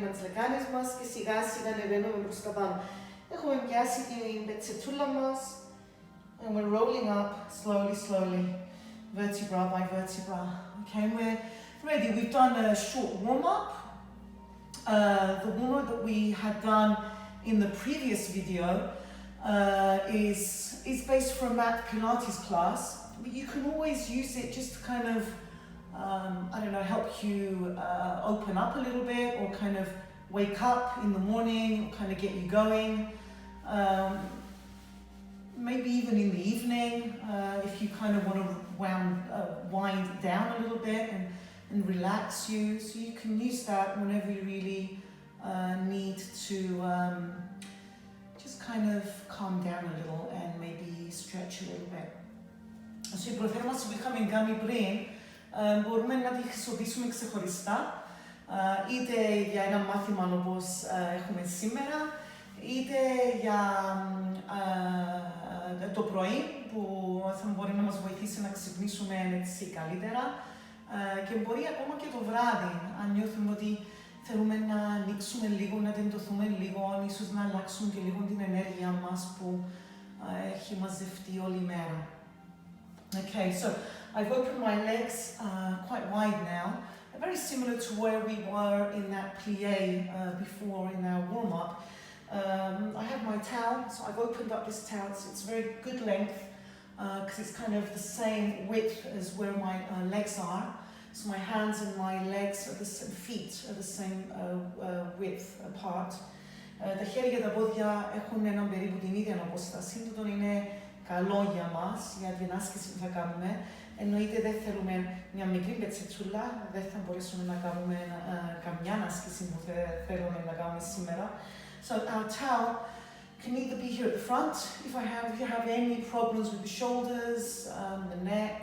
με τις λεκάνες μας και σιγά σιγά ανεβαίνουμε προς τα πάνω. Έχουμε πιάσει την πετσετούλα μας and we're rolling up slowly, slowly, vertebra by vertebra. Okay, we're ready. We've done a short warm-up. The warm-up that we had done in the previous video is based from that Pilates class, but you can always use it just to kind of I don't know, help you open up a little bit, or kind of wake up in the morning, kind of get you going. Maybe even in the evening, if you kind of want to wind down a little bit and relax you. So you can use that whenever you really need to just kind of calm down a little and maybe stretch a little bit. So η προθέρμανση που είχαμε κάνει πριν, μπορούμε να τη χρησιμοποιήσουμε ξεχωριστά, είτε για ένα μάθημα όπως έχουμε σήμερα, είτε για το πρωί που θα μπορεί να μας βοηθήσει να ξυπνήσουμε έτσι καλύτερα, και μπορεί ακόμα και το βράδυ, αν νιώθουμε ότι θέλουμε να ανοίξουμε λίγο, να τεντωθούμε λίγο, ίσως να αλλάξουμε και λίγο την ενέργεια μας που έχει μαζευτεί όλη η μέρα. Okay, so I've opened my legs quite wide now, very similar to where we were in that plie before in our warm-up. I have my towel, so I've opened up this towel, so it's very good length, because it's kind of the same width as where my legs are. So my hands and my legs are feet are the same width apart. Τα χέρια και τα πόδια έχουν έναν περίπου την ίδια αποστασία, τούτον είναι καλό για μας, για την άσκηση που θα κάνουμε. Εννοείται δεν θέλουμε μια μικρή πετσετσούλα, δεν θα μπορέσουμε να κάνουμε καμιά άσκηση που θέλουμε να κάνουμε σήμερα. So our towel can either be here at the front, if you have any problems with the shoulders, the neck,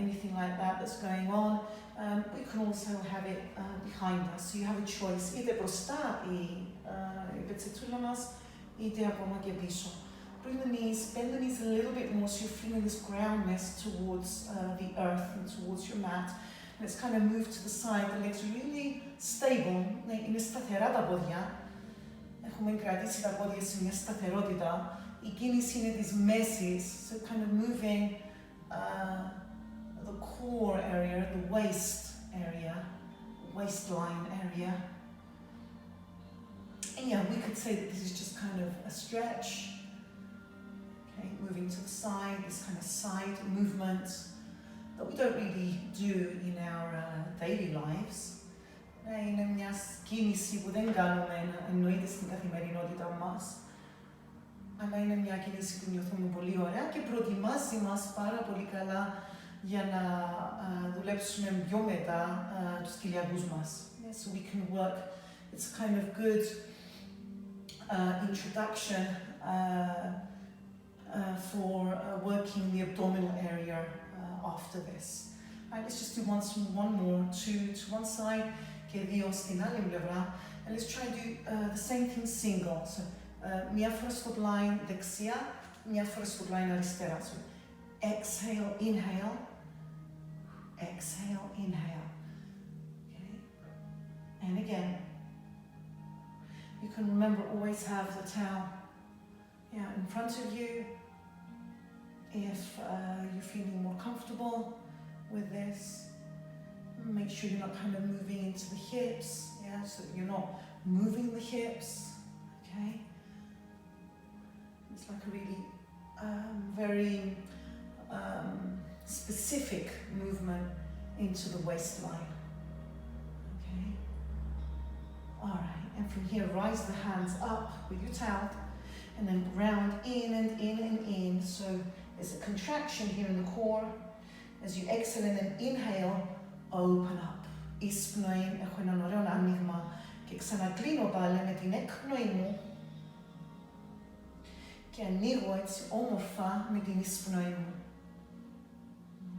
anything like that that's going on. We can also have it behind us, so you have a choice, είτε μπροστά η πετσετσούλα μας, είτε ακόμα και πίσω. Bring the knees, bend the knees a little bit more so you're feeling this groundness towards the earth and towards your mat. Let's kind of move to the side, the legs are really stable, είναι σταθερά τα πόδια. Έχουμε κρατήσει τα πόδια σε μια σταθερότητα. Η κίνηση είναι της μέσης, so kind of moving the core area, the waist area, waistline area. And yeah, we could say that this is just kind of a stretch. Okay, moving to the side, this kind of side movement that we don't really do in our daily lives. Είναι μια κίνηση που δεν κάνουμε, εννοείται στην καθημερινότητά μας, αλλά είναι μια κίνηση που νιώθουμε πολύ ωραία και προετοιμάζει μας πάρα πολύ καλά για να δουλέψουμε πιο μετά τους κοιλιακούς μας. So we can work, it's kind of good introduction for working the abdominal area after this. Right, let's just do one more, two to one side, και δύο στην άλλη πλευρά. And let's try to do the same thing single. So, μία φορά στο blind δεξιά, μία φορά στο blind αριστερά. So, exhale, inhale, exhale, inhale. Okay. And again. You can remember, always have the towel in front of you. If you're feeling more comfortable with this, make sure you're not kind of moving into the hips, so you're not moving the hips, okay? It's like a really very specific movement into the waistline, okay? All right, and from here, rise the hands up with your towel, and then round in and in and in, so there's a contraction here in the core. As you exhale and then inhale, open up. Εισπνοή, έχω έναν ωραίο άνοιγμα και ξανακλίνω πάλι με την εκπνοή μου και ανοίγω έτσι όμορφα με την εισπνοή μου.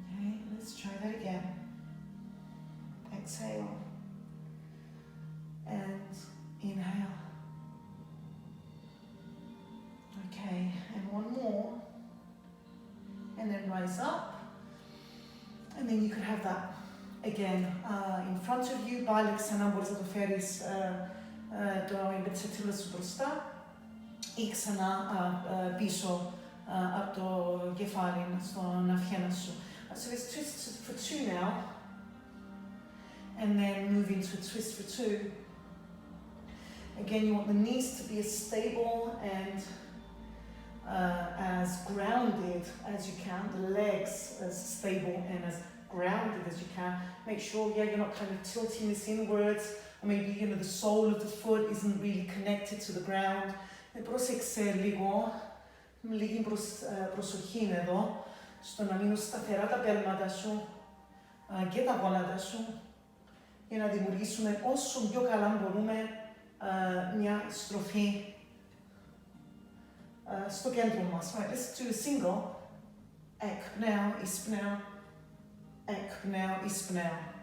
Okay, let's try that again. Exhale and inhale. Okay, and one more. And then rise up. And then you could have that again, in front of you, πάλι ξανά μπορείς να το φέρεις το εμπετσετήλο σου μπροστά ή ξανά πίσω από το κεφάλι, στον αυχένα σου. So let's twist for 2 now, and then move into a twist for 2. Again, you want the knees to be as stable and as grounded as you can, the legs as stable and as grounded as you can. Make sure, you're not kind of tilting this inwards, or maybe, the sole of the foot isn't really connected to the ground. Πρόσεξε λίγη προσοχή εδώ, στο να μείνουν σταθερά τα πέλματα σου και τα γόνατα σου, για να δημιουργήσουμε όσο πιο καλά μπορούμε μια στροφή στο κέντρο μας. Right, let's do a single. Εκπνέω, εισπνέω, εκπνέω, εισπνέω.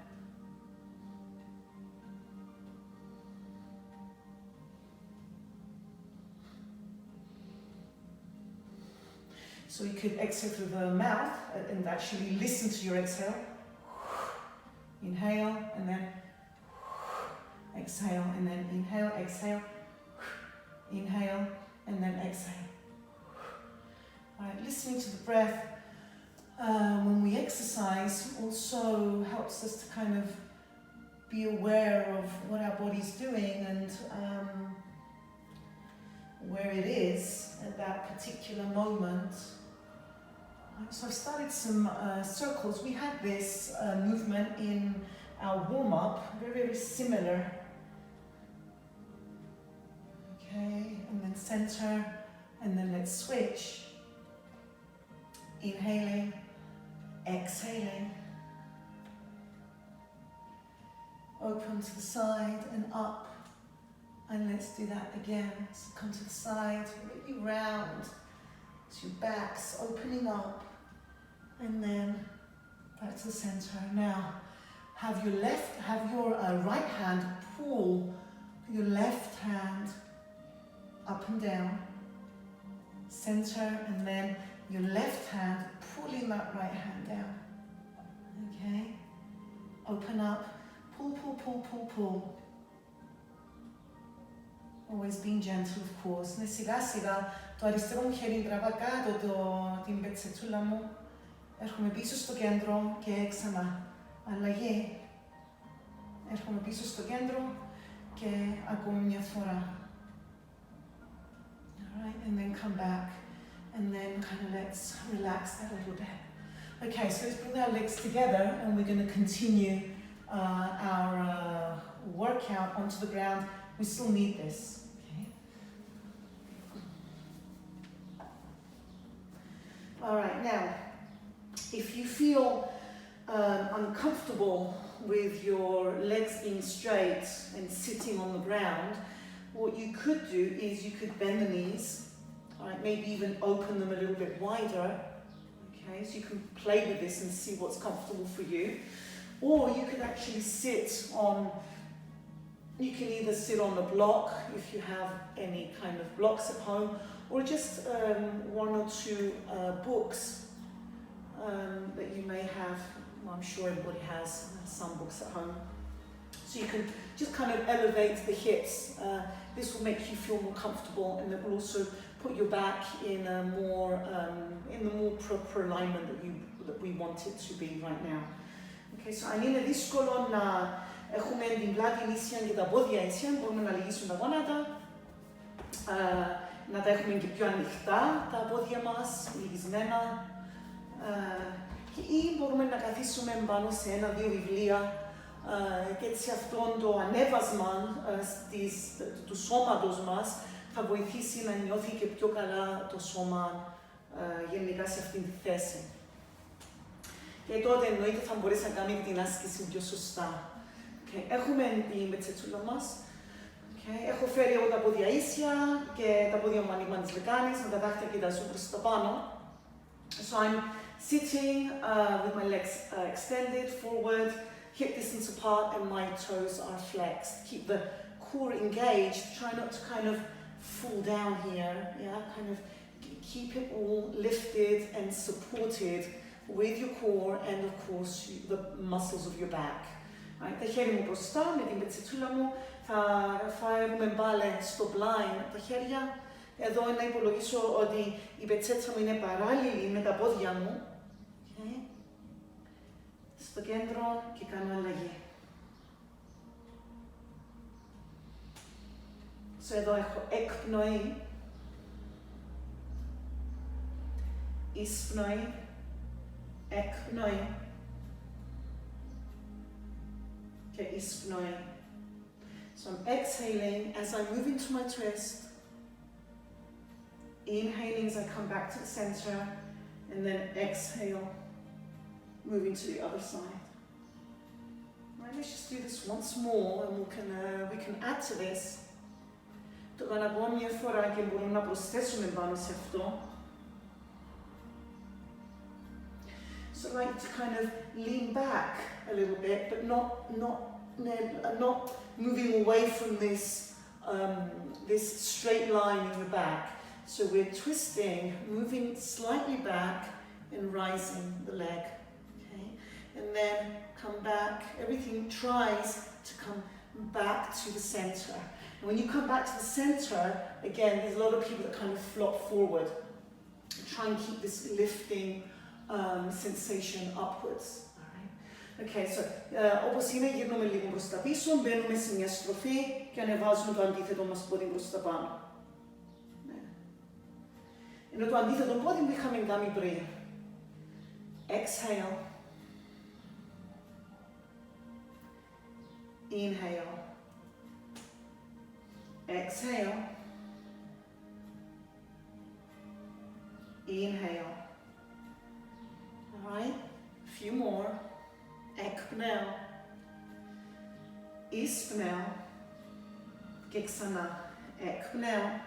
So you could exhale through the mouth and actually listen to your exhale. Inhale and then exhale, and then inhale, exhale, inhale and then exhale. All right, listening to the breath when we exercise also helps us to kind of be aware of what our body's doing and where it is at that particular moment. So I've started some circles. We had this movement in our warm-up, very, very similar. Okay, and then center, and then let's switch. Inhaling, exhaling. Open to the side and up. And let's do that again. So come to the side, really round. So your back's opening up. And then back to the center. Now, have your right hand pull your left hand up and down, center, and then your left hand pulling that right hand down. Okay? Open up, pull, pull, pull, pull, pull. Always being gentle, of course. Ναι, σιγά σιγά το αριστερό μου χέρι τραβά κάτω την πετσετούλα μου. Έρχομαι πίσω στο κέντρο και ξανά. Αλλαγή. Έρχομαι πίσω στο κέντρο και ακόμη μια φορά. Alright, and then come back. And then kind of let's relax that a little bit. Okay, so let's bring our legs together and we're going to continue our workout onto the ground. We still need this. Okay. Alright, now, if you feel uncomfortable with your legs being straight and sitting on the ground, what you could do is you could bend the knees, all right, maybe even open them a little bit wider, okay, so you can play with this and see what's comfortable for you. Or you could actually sit on, you can either sit on the block if you have any kind of blocks at home, or just one or two books that you may have. Well, I'm sure everybody has some books at home. So you can just kind of elevate the hips. This will make you feel more comfortable, and it will also put your back in a more in the more proper alignment that we want it to be right now. Okay, so αν είναι δύσκολο να έχουμε την πλάτη ίσια και τα πόδια ίσια, μπορούμε να λυγίσουμε τα γόνατα, να τα έχουμε και πιο ανοιχτά τα πόδια μας, λυγισμένα, ή μπορούμε να καθίσουμε πάνω σε 1-2 βιβλία και έτσι αυτό το ανέβασμα του σώματος μας θα βοηθήσει να νιώθει και πιο καλά το σώμα γενικά σε αυτήν τη θέση. Και τότε εννοείται θα μπορέσει να κάνει την άσκηση πιο σωστά. Okay. Έχουμε την πετσετούλα μας. Okay. Έχω φέρει εγώ τα πόδια ίσια και τα πόδια μου ανοίγμα της λεκάνης με τα δάχτυλα κοιτάζω προς τα πάνω. So I'm sitting with my legs extended forward, hip distance apart, and my toes are flexed. Keep the core engaged. Try not to kind of fall down here. Yeah, kind of keep it all lifted and supported with your core and of course the muscles of your back. Right? Τα χέρια μου μπροστά, με την πετσετούλα μου, θα φέρουμε μπάλε στο blind, τα χέρια. Εδώ να υπολογίσω ότι η πετσέτσα μου είναι παράλληλη με τα πόδια μου. Okay. Στο κέντρο και κάνω αλλαγή. Εδώ έχω εκπνοή, εισπνοή, εκπνοή και εισπνοή. So I'm exhaling as I move into my twist, inhaling as I come back to the center, and then exhale, moving to the other side. Right, let's just do this once more and we can add to this. Το κάνω ακόμα μια φορά και μπορούμε να προσθέσουμε πάνω σε αυτό. So I like to kind of lean back a little bit, but not moving away from this straight line in the back. So we're twisting, moving slightly back and rising the leg. Okay? And then come back. Everything tries to come back to the center. And when you come back to the center, again, there's a lot of people that kind of flop forward. Try and keep this lifting sensation upwards. All right? Okay, so όπως είναι, γυρνούμε λίγο προς τα πίσω, μπαίνουμε σε μια στροφή και ανεβάζουμε το αντίθετο μας πόδι προς τα πάνω. Ναι. Ενώ το αντίθετο πόδι που είχαμε κάνει πριν. Exhale. Inhale. Exhale. Inhale. All right, a few more. Εκπνέω. Εισπνέω. Και ξανά. Εκπνέω.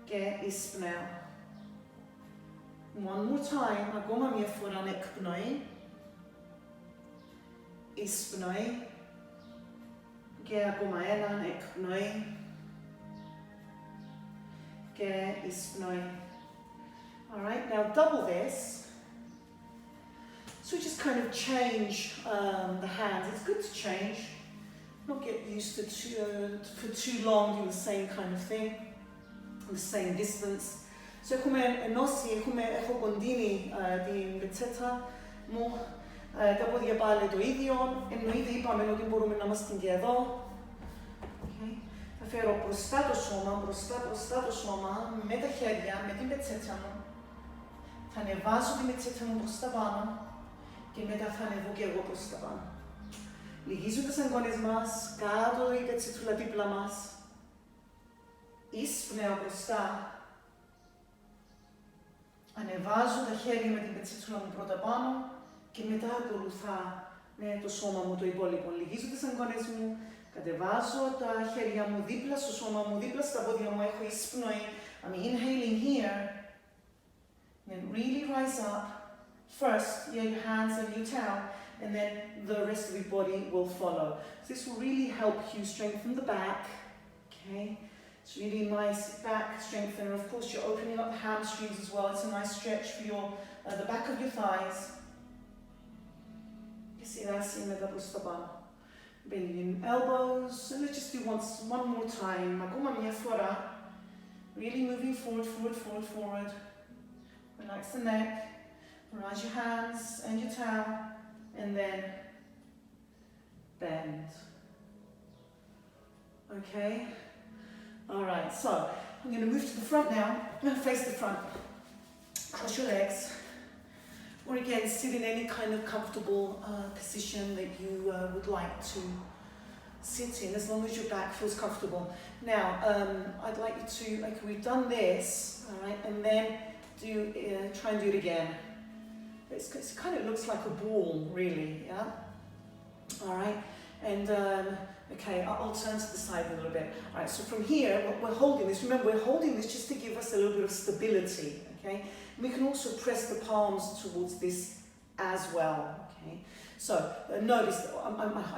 Και εισπνέω. One more time. Ακόμα μια φορά εκπνοή. Εισπνοή. Και ακόμα έναν εκπνοή. Και εισπνοή. All right, now double this. So we just kind of change the hands. It's good to change. Not get used to for too long doing the same kind of thing, the same distance. So έχουμε ενώσει, έχω κοντίνει την πετσέτα μου, τα πόδια πάλι το ίδιο, ενώ ήδη είπαμε ότι μπορούμε να είμαστε και εδώ. Okay. Θα φέρω μπροστά το σώμα, με τα χέρια, με την πετσέτα μου. Θα ανεβάσω την πετσέτα μου προς τα πάνω και μετά θα ανεβώ και εγώ προς τα πάνω. Λυγίζουν τις αγκώνες μας, κάτω η πετσέτουλα δίπλα μας. Εισπνέω μπροστά. Ανεβάζω τα χέρια με την πετσέτουλα μου πρώτα πάνω και μετά ακολουθά με το σώμα μου το υπόλοιπο. Λυγίζω τις αγκώνες μου, κατεβάζω τα χέρια μου δίπλα στο σώμα μου, δίπλα στα πόδια μου, έχω εισπνοή. I'm inhaling here. Then really rise up. First, your hands and your tail, and then the rest of your body will follow. So this will really help you strengthen the back. Okay, it's really nice back strengthener. Of course, you're opening up the hamstrings as well. It's a nice stretch for your the back of your thighs. You see that? See that προς τα πάνω. Bending in elbows. And let's just do one more time. Ακόμα μια φορά. Really moving forward. Relax the neck. Rise your hands and your towel, and then bend. Okay? Alright, so I'm going to move to the front now. I'm going to face the front. Cross your legs. Or again, sit in any kind of comfortable position that you would like to sit in, as long as your back feels comfortable. Now, I'd like you to, like we've done this, alright, and then try and do it again. It kind of looks like a ball, really, yeah? All right, and okay, I'll turn to the side a little bit. All right, so from here, we're holding this. Remember, we're holding this just to give us a little bit of stability, okay? We can also press the palms towards this as well, okay? So notice that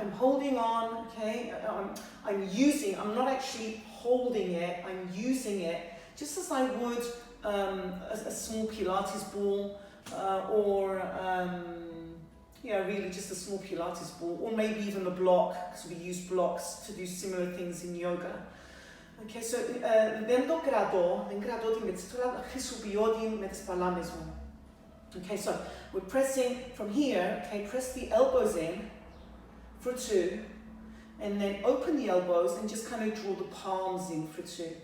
I'm holding on, okay? I'm not actually holding it, I'm using it just as I would a small Pilates ball, or yeah, really just a small Pilates ball, or maybe even a block, because we use blocks to do similar things in yoga. Okay, so δεν κρατώ τη με τις τώρα χρησιμοποιώ τη με τις παλάμες μου. Okay, so we're pressing from here, okay, press the elbows in for 2, and then open the elbows and just kind of draw the palms in for 2.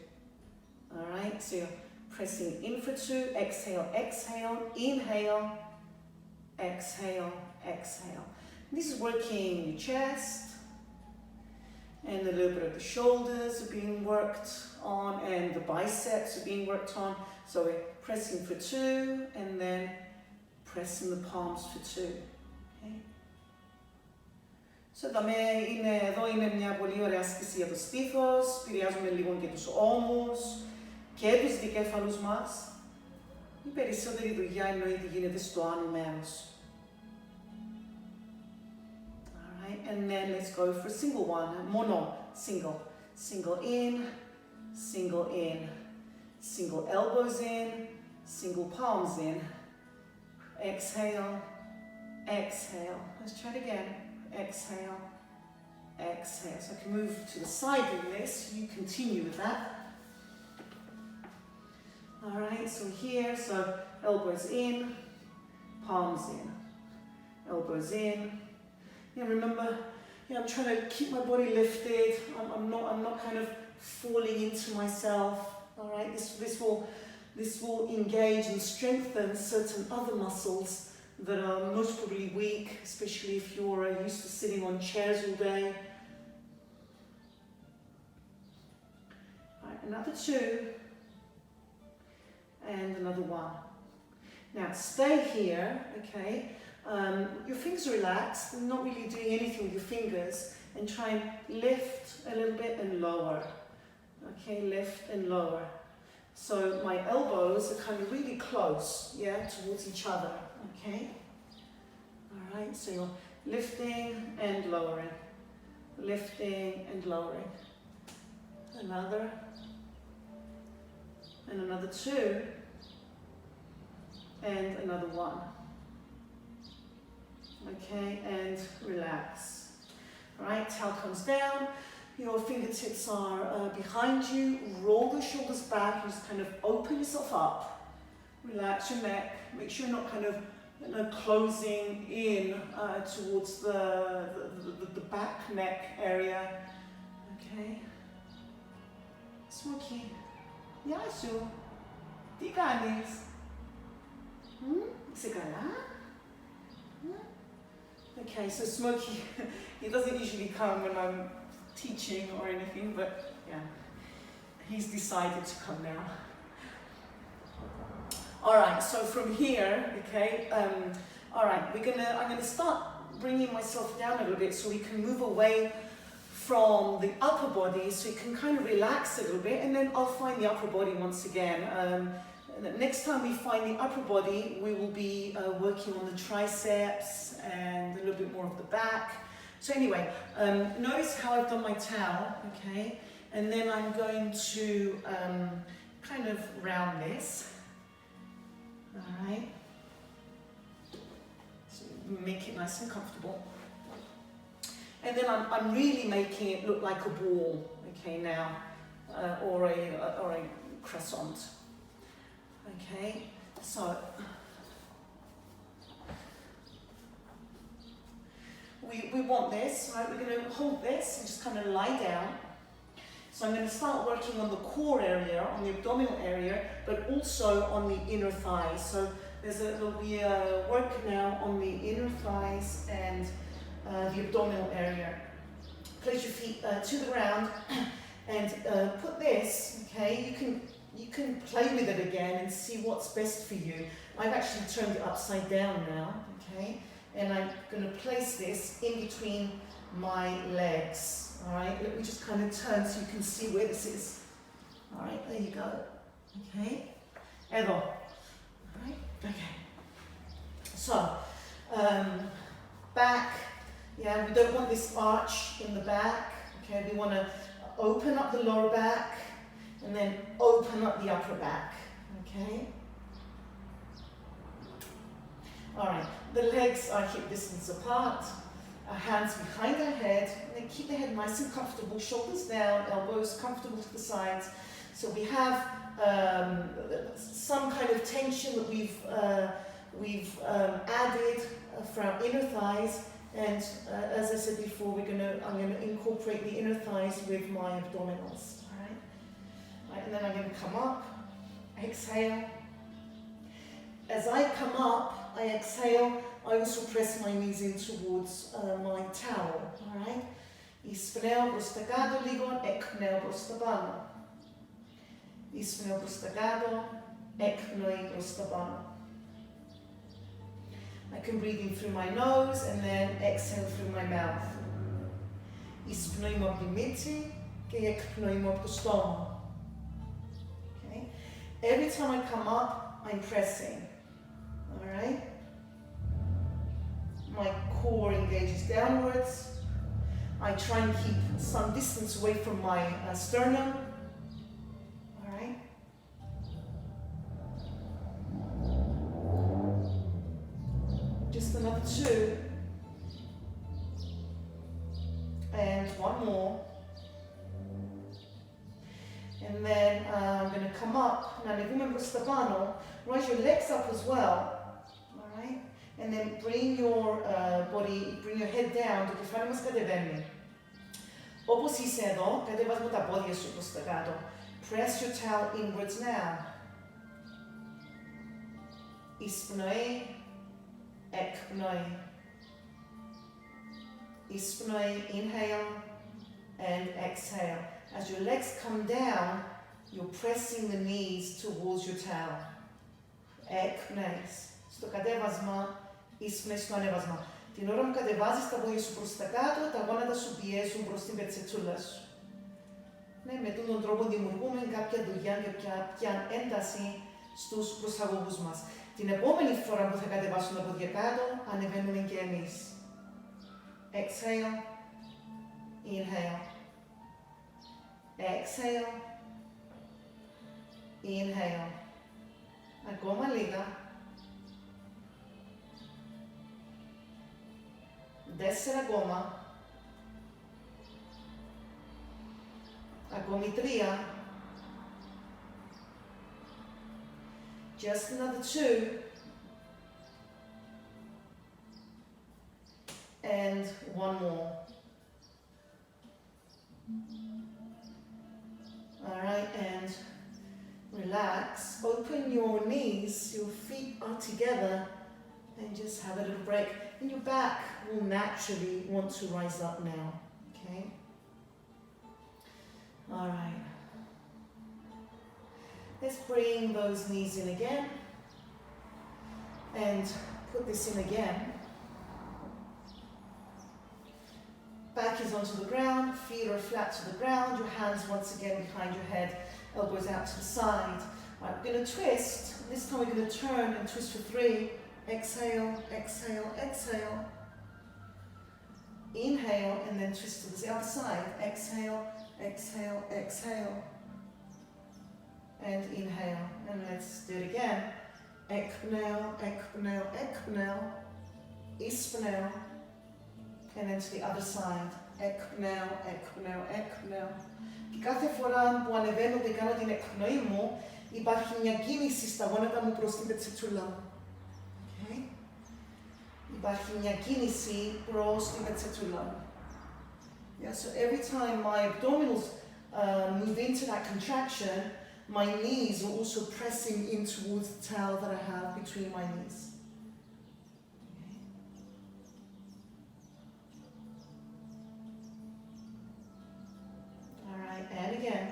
Alright, so you're pressing in for 2, exhale, exhale, inhale, exhale, exhale. This is working your chest, and a little bit of the shoulders are being worked on, and the biceps are being worked on. So we're pressing for 2, and then pressing the palms for 2. Okay. So εδώ είναι μια πολύ ωραία άσκηση για το στήθος, επηρεάζουμε λίγο και τους ώμους και τους δικέφαλους μας. Η περισσότερη δουλειά εννοείται γίνεται στο άνω μέρος. Alright, and then let's go for a single one. Mono, single. Single in, single in. Single elbows in, single palms in. Exhale, exhale. Let's try it again. Exhale, exhale. So I can move to the side in this. You continue with that. All right, so here, so elbows in, palms in. Elbows in. Yeah, remember, yeah, I'm trying to keep my body lifted. I'm not kind of falling into myself. All right, this will engage and strengthen certain other muscles that are most probably weak, especially if you're used to sitting on chairs all day. All right, another 2, and another 1. Now stay here, okay? Your fingers are relaxed, you're not really doing anything with your fingers, and try and lift a little bit and lower. Okay, lift and lower. So my elbows are kind of really close, yeah, towards each other, okay? All right, so you're lifting and lowering, lifting and lowering. Another, and another 2, and another 1. Okay, and relax. All right, tail comes down. Your fingertips are behind you. Roll the shoulders back. You just kind of open yourself up. Relax your neck. Make sure you're not kind of closing in towards the back neck area. Okay. Smoky. Yasu. Τι κάνεις? Είσαι καλά? Okay, so Smokey, he doesn't usually come when I'm teaching or anything, but yeah, he's decided to come now. All right, so from here, okay, all right, I'm gonna start bringing myself down a little bit so we can move away from the upper body, so you can kind of relax a little bit, and then I'll find the upper body once again. Next time we find the upper body, we will be working on the triceps and a little bit more of the back. So anyway, notice how I've done my towel, okay? And then I'm going to kind of round this, all right? So make it nice and comfortable. And then I'm really making it look like a ball, okay, now, or a croissant. Okay, so we want this, right? We're going to hold this and just kind of lie down. So I'm going to start working on the core area, on the abdominal area, but also on the inner thighs. So there'll be a work now on the inner thighs and the abdominal area. Place your feet to the ground and put this, okay? You can play with it again and see what's best for you. I've actually turned it upside down now, okay? And I'm going to place this in between my legs, all right? Let me just kind of turn so you can see where this is. All right, there you go, okay? Edo, all right, okay. So, back, yeah, we don't want this arch in the back, okay? We want to open up the lower back, and then open up the upper back, Okay. All right, the legs are hip distance apart, our hands behind our head, and then keep the head nice and comfortable, shoulders down, elbows comfortable to the sides. So we have some kind of tension that we've added for our inner thighs, and as I said before, I'm gonna incorporate the inner thighs with my abdominals. All right, and then I'm gonna come up, exhale. As I come up, I exhale, I also press my knees in towards my towel, alright? Εισπνέω προς τα κάτω λίγο, εκπνέω προς τα πάνω. Εισπνέω προς τα κάτω, εκπνοή προς τα πάνω. I can breathe in through my nose and then exhale through my mouth. Εισπνοή μου από τη μύτη και εκπνοή μου από το στόμα. Okay? Every time I come up, I'm pressing. Alright? My core engages downwards. I try and keep some distance away from my sternum. Alright? Just another 2. And 1 more. And then I'm going to come up. Now, ανεβούμε προς τα πάνω. Raise your legs up as well. Alright? And then bring your bring your head down. Το κεφάλι μας κατεβαίνει. Όπως είσαι εδώ, κατεβάς με τα πόδια σου προς τα κάτω. Press your towel inwards now. Εισπνοή, εκπνοή. Εισπνοή, inhale and exhale. As your legs come down, you're pressing the knees towards your towel. Εκπνέεις. Στο κατέβασμα, εισπνέεις στο ανέβασμα. Την ώρα που κατεβάζεις τα πόδια σου προς τα κάτω, τα γόνατα σου πιέζουν προς την πετσετσούλα σου. Ναι, με τον τρόπο δημιουργούμε κάποια δουλειά και κάποια ένταση στους προσαγωγούς μας. Την επόμενη φορά που θα κατεβάσουν τα πόδια κάτω, ανεβαίνουμε και εμείς. Exhale, inhale. Exhale, inhale. Ακόμα λίγα. 4 ακόμα. Ακόμη 3. Just another 2. And 1 more. Alright, and relax. Open your knees, your feet are together, and just have a little break. And your back will naturally want to rise up now. Okay? Alright. Let's bring those knees in again. And put this in again. Back is onto the ground, feet are flat to the ground, your hands once again behind your head, elbows out to the side. Right, we're going to twist. This time we're going to turn and twist for 3. Exhale, exhale, exhale. Inhale and then twist to the other side. Exhale, exhale, exhale. And inhale. And let's do it again. Εκπνέω, εκπνέω, εκπνέω. Εισπνέω. And then to the other side. Εκπνέω, εκπνέω, εκπνέω. Και κάθε φορά που ανεβαίνω και κάνω την εκπνοή μου, υπάρχει μια κίνηση στα γόνατα μου προς την πετσετσούλα μου. Okay. Υπάρχει μια κίνηση προς την πετσετσούλα μου. Yeah, so every time my abdominals move into that contraction, my knees are also pressing in towards the towel that I have between my knees. And again.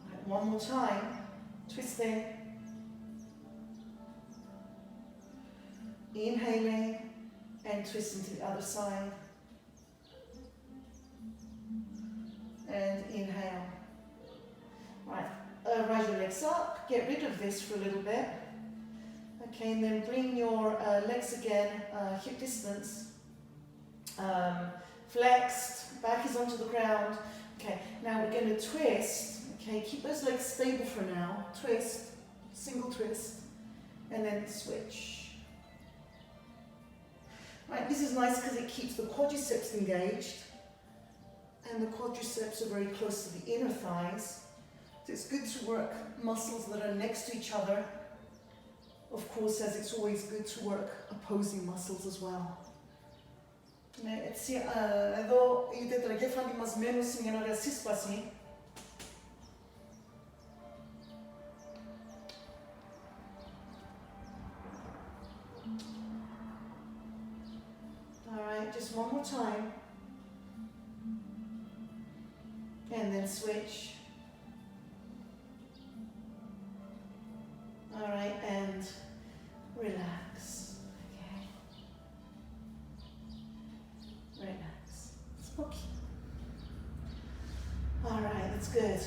Right, one more time. Twisting. Inhaling and twisting to the other side. And inhale. Right, raise your legs up. Get rid of this for a little bit. Okay, and then bring your legs again, hip distance. Flexed, back is onto the ground. Okay, now we're going to twist. Okay, keep those legs stable for now. Twist, single twist, and then switch. Right, this is nice because it keeps the quadriceps engaged, and the quadriceps are very close to the inner thighs. So it's good to work muscles that are next to each other. Of course, as it's always good to work opposing muscles as well. Ναι, έτσι, εδώ η τετρακέφαλη μας μένουν σε μια ωραία σύσπαση. Alright, just one more time. And then switch. Alright, and relax. Okay. Relax. Okay. Alright, that's good.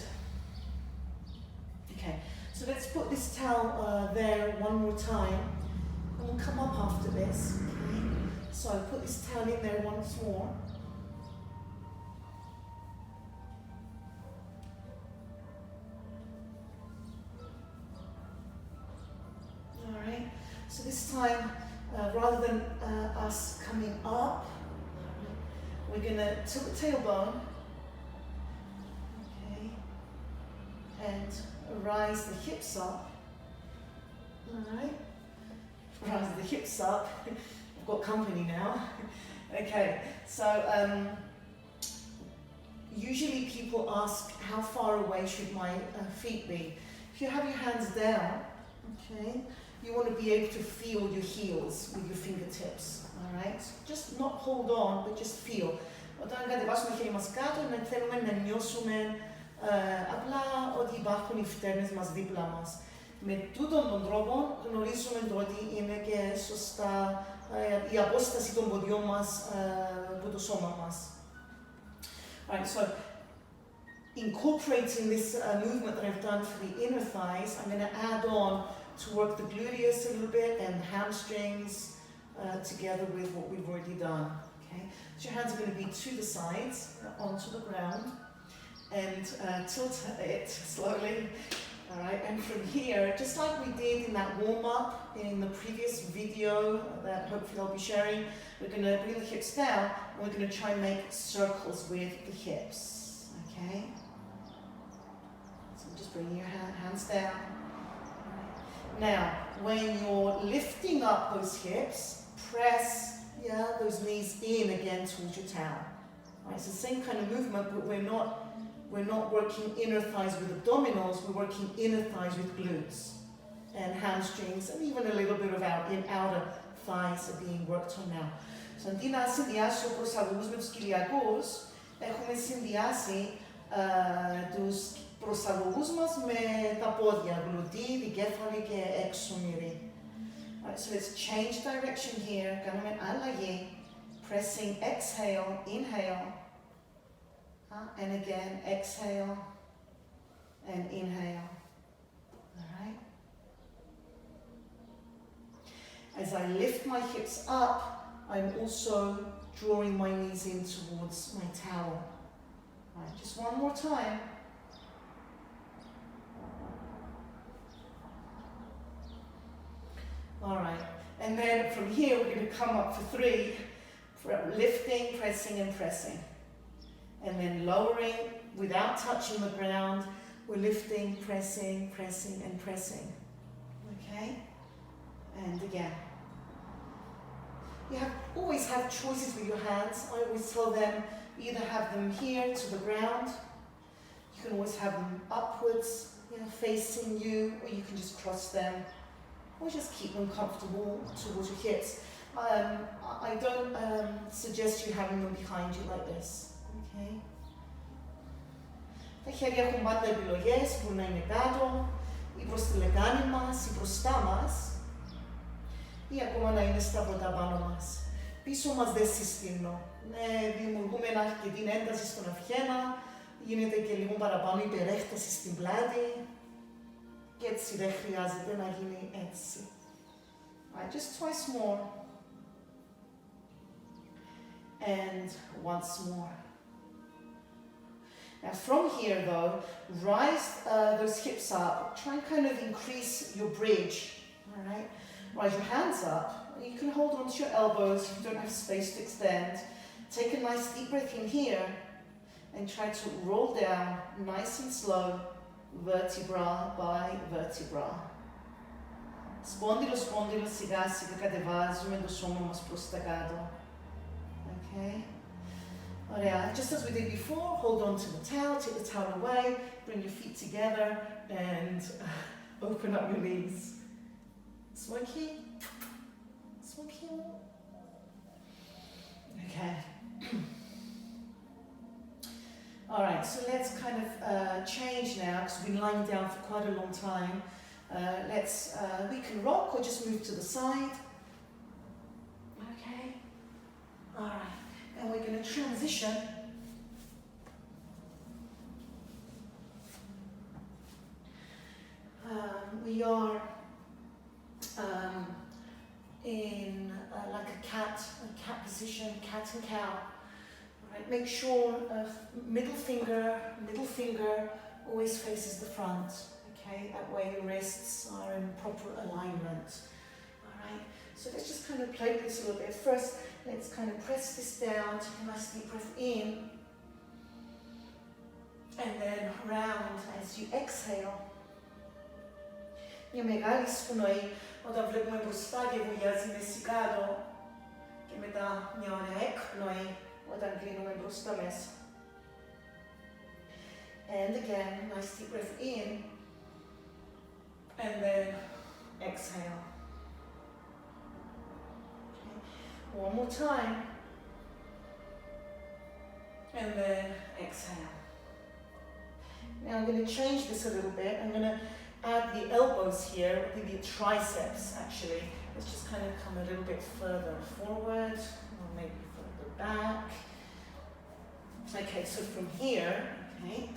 Okay, so let's put this towel there one more time. And we'll come up after this. Okay. So put this towel in there once more. Alright, so this time, rather than us coming up, we're going to tilt the tailbone, okay, and rise the hips up. Alright, rise the hips up. I've got company now. Okay, so usually people ask how far away should my feet be. If you have your hands down, okay, you want to be able to feel your heels with your fingertips, alright? Just not hold on, but just feel. Όταν κατεβάσουμε το χέρι μας κάτω, θέλουμε να νιώσουμε απλά ότι υπάρχουν οι φτέρνες μας δίπλα μας. Με τούτον τον τρόπο γνωρίζουμε το ότι είναι και σωστά η απόσταση των ποδιών μας από το σώμα μας. Alright, so incorporating this movement that I've done for the inner thighs, I'm going to add on to work the gluteus a little bit and the hamstrings together with what we've already done. Okay, so your hands are going to be to the sides, onto the ground, and tilt it slowly. All right, and from here, just like we did in that warm-up in the previous video that hopefully I'll be sharing, we're going to bring the hips down, and we're going to try and make circles with the hips. Okay, so just bring your hands down. Now, when you're lifting up those hips, press those knees in again towards your towel. Right, it's the same kind of movement, but we're not working inner thighs with abdominals, we're working inner thighs with glutes and hamstrings, and even a little bit of outer thighs are being worked on now. So, αντί να συνδυάσω προσαγωγούς με τους κοιλιακούς, έχουμε συνδυάσει τους προσαγωγούς μας με τα πόδια, γλουτί, δικέφαλη και έξωμηρη. Right, so let's change direction here. Κάνουμε αλλαγή. Pressing, exhale, inhale. And again, exhale and inhale. Alright? As I lift my hips up, I'm also drawing my knees in towards my towel. Right, just one more time. Alright, and then from here we're going to come up for 3, lifting, pressing and pressing. And then lowering without touching the ground, we're lifting, pressing, pressing and pressing. Okay? And again. You always have choices with your hands. I always tell them, either have them here to the ground, you can always have them upwards, facing you, or you can just cross them, or just keep them comfortable towards your hips. I don't suggest you having them behind you like this. Okay. Τα χέρια έχουν πάντα επιλογές, μπορεί να είναι κάτω, ή προς τη λεκάνη μας, ή μπροστά μας, ή ακόμα να είναι στα ποτά πάνω μας. Πίσω μας δεν συστήνω. Δημιουργούμε αρκετή ένταση στον αυχένα, γίνεται και λίγο παραπάνω υπερέκταση στην πλάτη, και έτσι δεν χρειάζεται να γίνει έτσι. Right, just twice more. and once more. Now from here though, rise those hips up, try and kind of increase your bridge, all right? Rise your hands up, you can hold on to your elbows if you don't have space to extend. Take a nice deep breath in here and try to roll down nice and slow, vertebra by vertebra. Σπόνδυλο, σπόνδυλο, σιγά σιγά κατεβάζουμε το σώμα μας προς τα κάτω. Okay? Ωραία. Just as we did before, hold on to the towel, take the towel away, bring your feet together and open up your knees. Smoky? Smoky? Okay. Alright, so let's kind of change now because we've been lying down for quite a long time. We can rock or just move to the side. Okay. Alright. And we're going to transition we are in like a cat position, cat and cow. All right, make sure middle finger always faces the front. Okay, that way your wrists are in proper alignment. All right, so let's just kind of play with this a little bit. First, let's kind of press this down, take a nice deep breath in, and then round as you exhale. Μια μεγάλη σπνοή όταν βλέπουμε μπροστά και βουλιάζει μέση κάτω και μετά μια ωραία έκπνοη όταν κλείνουμε μπροστά μέσα. And again, nice deep breath in, and then exhale. Okay. One more time, and then exhale. Now I'm going to change this a little bit. I'm going to add the elbows here, maybe the triceps actually. Let's just kind of come a little bit further forward, or maybe further back. Okay, so from here, okay,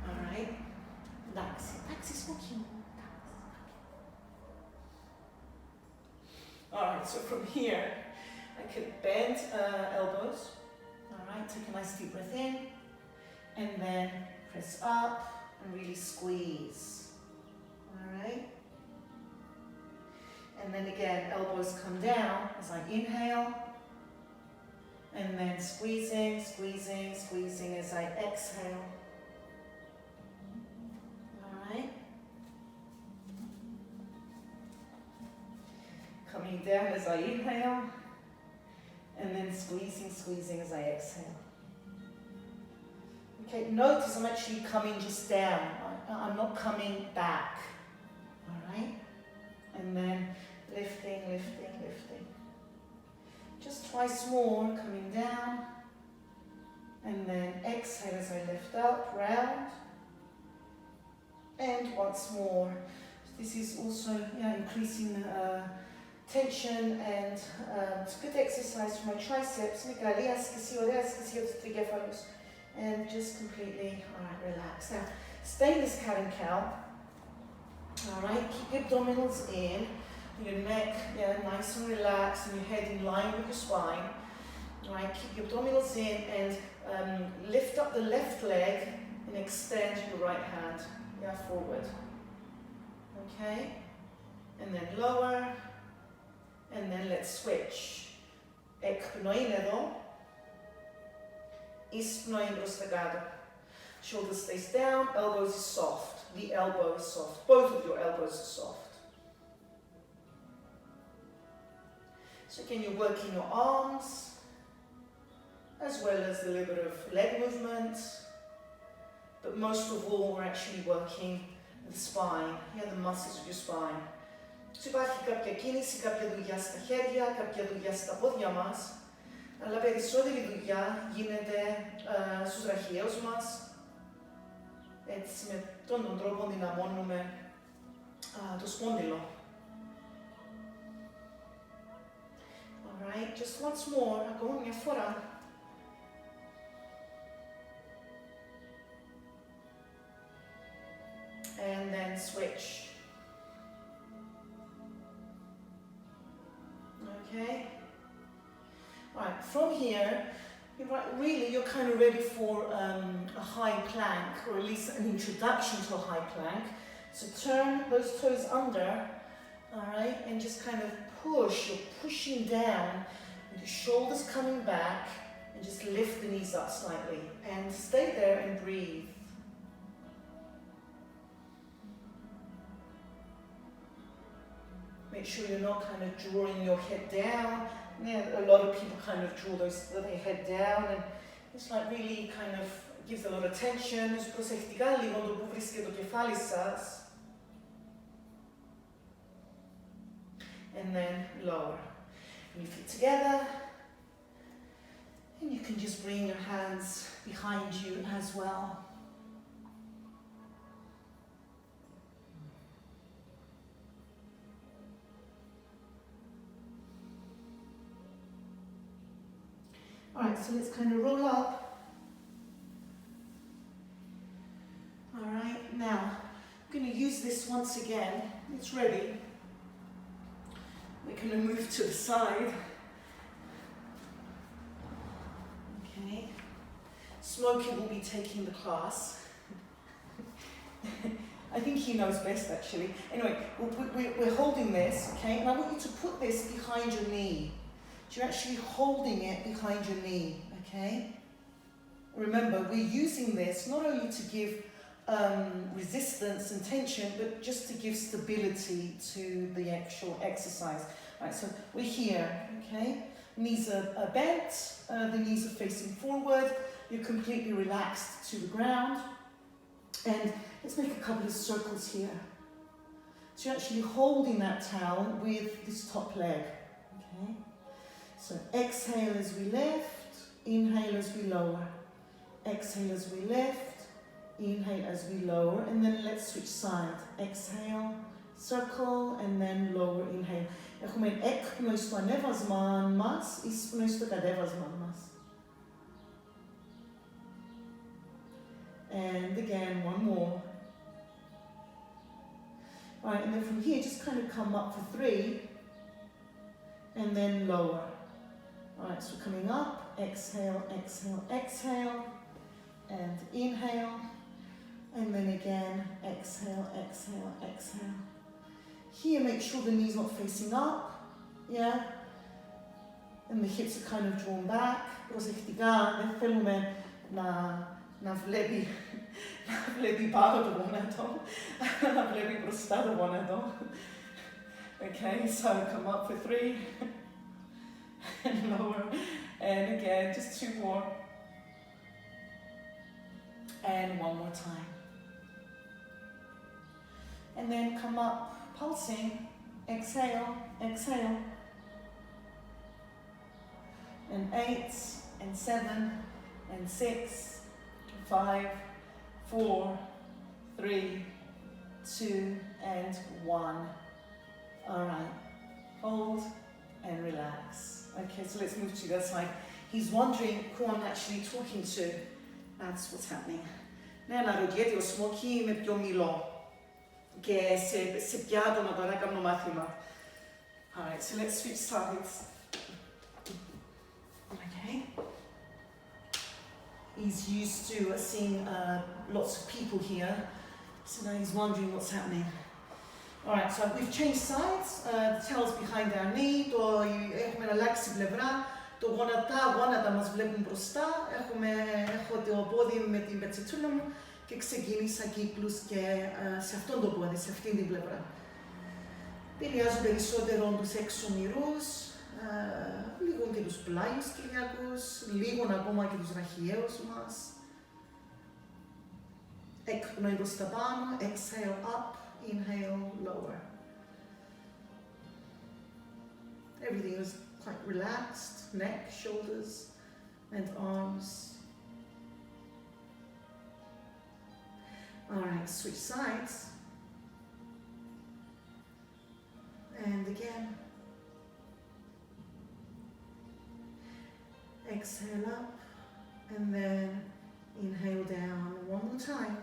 all right, all right, so from here, I could bend elbows, all right, take a nice deep breath in, and then press up, and really squeeze, all right? And then again, elbows come down as I inhale, and then squeezing, squeezing, squeezing as I exhale, all right? Coming down as I inhale, and then squeezing, squeezing as I exhale. Okay, notice I'm actually coming just down. I'm not coming back. All right? And then lifting, lifting, lifting. Just twice more, coming down. And then exhale as I lift up, round. And once more. This is also increasing tension, and it's a good exercise for my triceps. Μεγάλη άσκηση, ωραία άσκηση για τους τρικέφαλους. And just completely, all right, relax. Now, stay in this cat and cow. All right, keep your abdominals in, your neck nice and relaxed, and your head in line with your spine. All right, keep your abdominals in, and lift up the left leg and extend your right hand, forward. Okay, and then lower, and then let's switch. Εκπνοή εδώ. Εισπνοή προς τα κάτω. Shoulder stays down, elbows is soft. The elbow is soft. Both of your elbows are soft. So again, you're working your arms, as well as a little bit of leg movement. But most of all, we're actually working the spine, the muscles of your spine. So υπάρχει κάποια κίνηση, κάποια δουλειά στα χέρια, κάποια δουλειά στα πόδια μας. Αλλά περισσότερη δουλειά γίνεται στους ραχιαίους μας. Έτσι, με τον τρόπο δυναμώνουμε το σπόνδυλο. Alright, just once more, ακόμα μια φορά. And then switch. Okay. Alright, Right, from here, really you're kind of ready for a high plank, or at least an introduction to a high plank. So turn those toes under, all right, and just kind of push. You're pushing down, with your shoulders coming back, and just lift the knees up slightly. And stay there and breathe. Make sure you're not kind of drawing your head down. A lot of people kind of draw their head down, and it's like really kind of gives a lot of tension. Προσεκτικά λίγο το που βρίσκεται το κεφάλι σας. And then lower. Bring your feet together. And you can just bring your hands behind you as well. Alright, so let's kind of roll up. Alright, now I'm going to use this once again. It's ready. We're going to move to the side. Okay. Smokey will be taking the class. I think he knows best actually. Anyway, we're holding this, okay? And I want you to put this behind your knee. So you're actually holding it behind your knee, okay? Remember, we're using this not only to give resistance and tension, but just to give stability to the actual exercise. Right, so we're here, okay? Knees are bent, the knees are facing forward, you're completely relaxed to the ground. And let's make a couple of circles here. So you're actually holding that towel with this top leg, okay? So exhale as we lift, inhale as we lower. Exhale as we lift, inhale as we lower, and then let's switch side. Exhale, circle, and then lower, inhale. Έχουμε έκπνοη στο ανέβασμα μας, εισπνοή στο κατέβασμα μας. And again, one more. Alright, and then from here, just kind of come up for 3, and then lower. Alright, so coming up, exhale, exhale, exhale, and inhale, and then again, exhale, exhale, exhale. Here, make sure the knee's not facing up, yeah? And the hips are kind of drawn back. Προσεκτικά, δεν θέλουμε να βλέπει πάνω το γόνατο, να βλέπει μπροστά το γόνατο. Okay, so come up for 3, and lower, and again, just 2 more. And one more time. And then come up, pulsing, exhale, exhale. And 8, and 7, and 6, 5, 4, 3, 2, and 1. Alright, hold and relax. Okay, so let's move to the other side. He's wondering who I'm actually talking to. That's what's happening. Ναι, αναρωτιέται ο Smokey με ποιο μιλώ. Και σε ποια άτομα τώρα κάνω μάθημα. Alright, so let's switch sides. Okay. He's used to seeing lots of people here, so now he's wondering what's happening. Alright, so we've changed sides. The towel's behind our knee. Έχουμε αλλάξει πλευρά. Τα γόνατα μας βλέπουν μπροστά. Έχω το πόδι με την πετσετούλα μου και ξεκίνησα κύκλους και σε αυτόν τον πόδι, σε αυτήν την πλευρά. Επηρεάζω περισσότερο τους έξω μυρούς, λίγο και τους πλάγιους κοιλιακούς, λίγο ακόμα και τους ραχιαίους μας. Έκπνοη προς τα πάνω, exhale up, inhale lower. Everything is quite relaxed, neck, shoulders, and arms. Alright, switch sides. And again. Exhale up, and then inhale down one more time.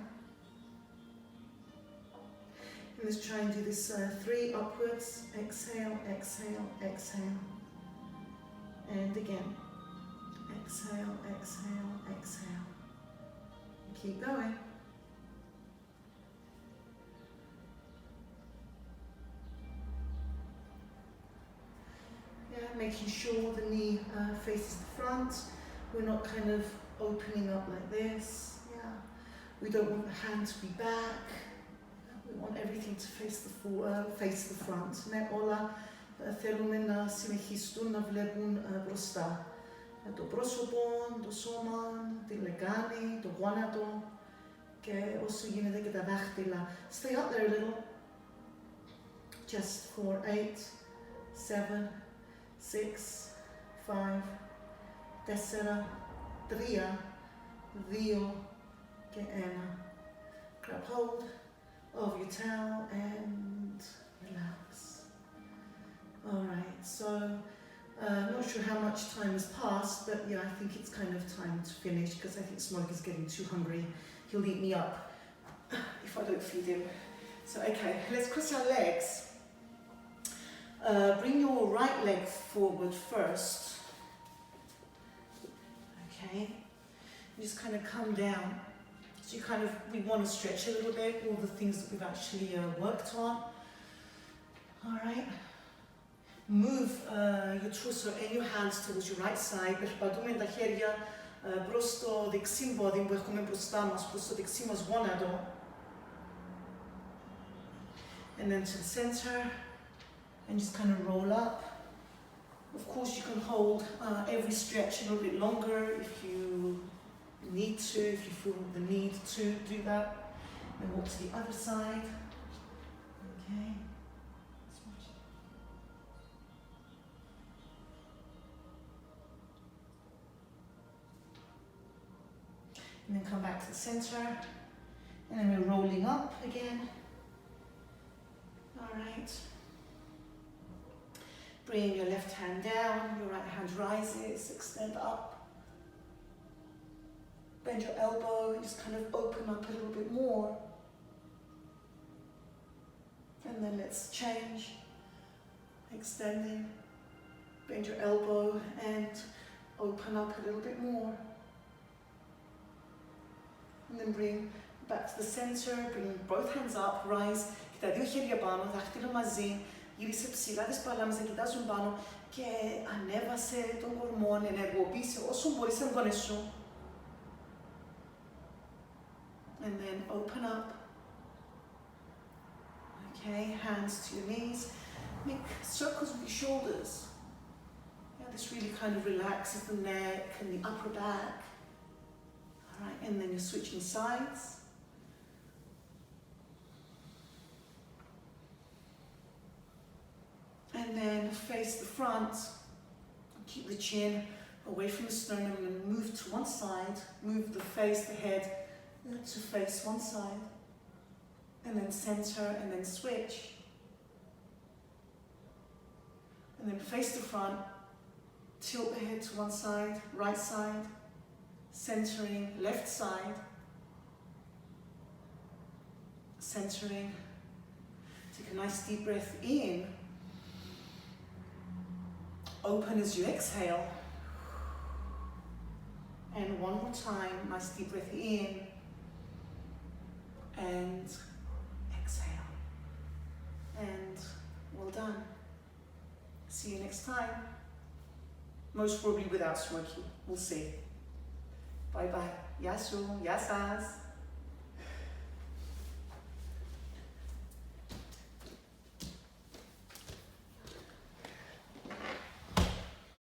And let's try and do this 3 upwards. Exhale, exhale, exhale. And again. Exhale, exhale, exhale. Keep going. Yeah, making sure the knee faces the front. We're not kind of opening up like this. Yeah. We don't want the hand to be back. We want everything to face the front. Ναι, όλα θέλουμε να συνεχιστούν να βλέπουν μπροστά. Το πρόσωπο, το σώμα, τη λεκάνη, το γόνατο και όσο γίνεται και τα δάχτυλα. Stay up there a little. Just for 8, 7, 6, 5, 4, 3, 2 και 1. Grab hold of your towel and relax. Alright, so I'm not sure how much time has passed, but yeah, I think it's kind of time to finish because I think Smoke is getting too hungry. He'll eat me up if I don't feed him. So okay, let's cross our legs. Bring your right leg forward first. Okay, just kind of come down. So you kind of, we want to stretch a little bit, all the things that we've actually worked on. All right. Move your torso and your hands towards your right side. Περπατούμε τα χέρια προς το δεξί πόδι που έχουμε μπροστά μας, προς το δεξί μας γόνατο. And then to the center, and just kind of roll up. Of course, you can hold every stretch a little bit longer if you need to, if you feel the need to do that. Then walk to the other side. Okay. And then come back to the center. And then we're rolling up again. All right. Bring your left hand down, your right hand rises, extend up. Bend your elbow and just kind of open up a little bit more. And then let's change. Extending. Bend your elbow and open up a little bit more. And then bring back to the center, bring both hands up, rise. Και τα δύο χέρια πάνω, δάχτυλα μαζί. Γύρισε ψηλά τις παλάμες, να κοιτάζουν πάνω και ανέβασε τον κορμό, ενεργοποίησε όσο μπορείς να τον σου. And then open up. Okay, hands to your knees. Make circles with your shoulders. Yeah, this really kind of relaxes the neck and the upper back. All right, and then you're switching sides. And then face the front. Keep the chin away from the sternum and move to one side. Move the face, the head, to face one side. And then center and then switch. And then face the front. Tilt the head to one side, right side. Centering, left side. Centering. Take a nice deep breath in. Open as you exhale. And one more time, nice deep breath in. And exhale. And well done. See you next time. Most probably without Smokey. We'll see. Bye bye. Γεια σου. Γεια σας.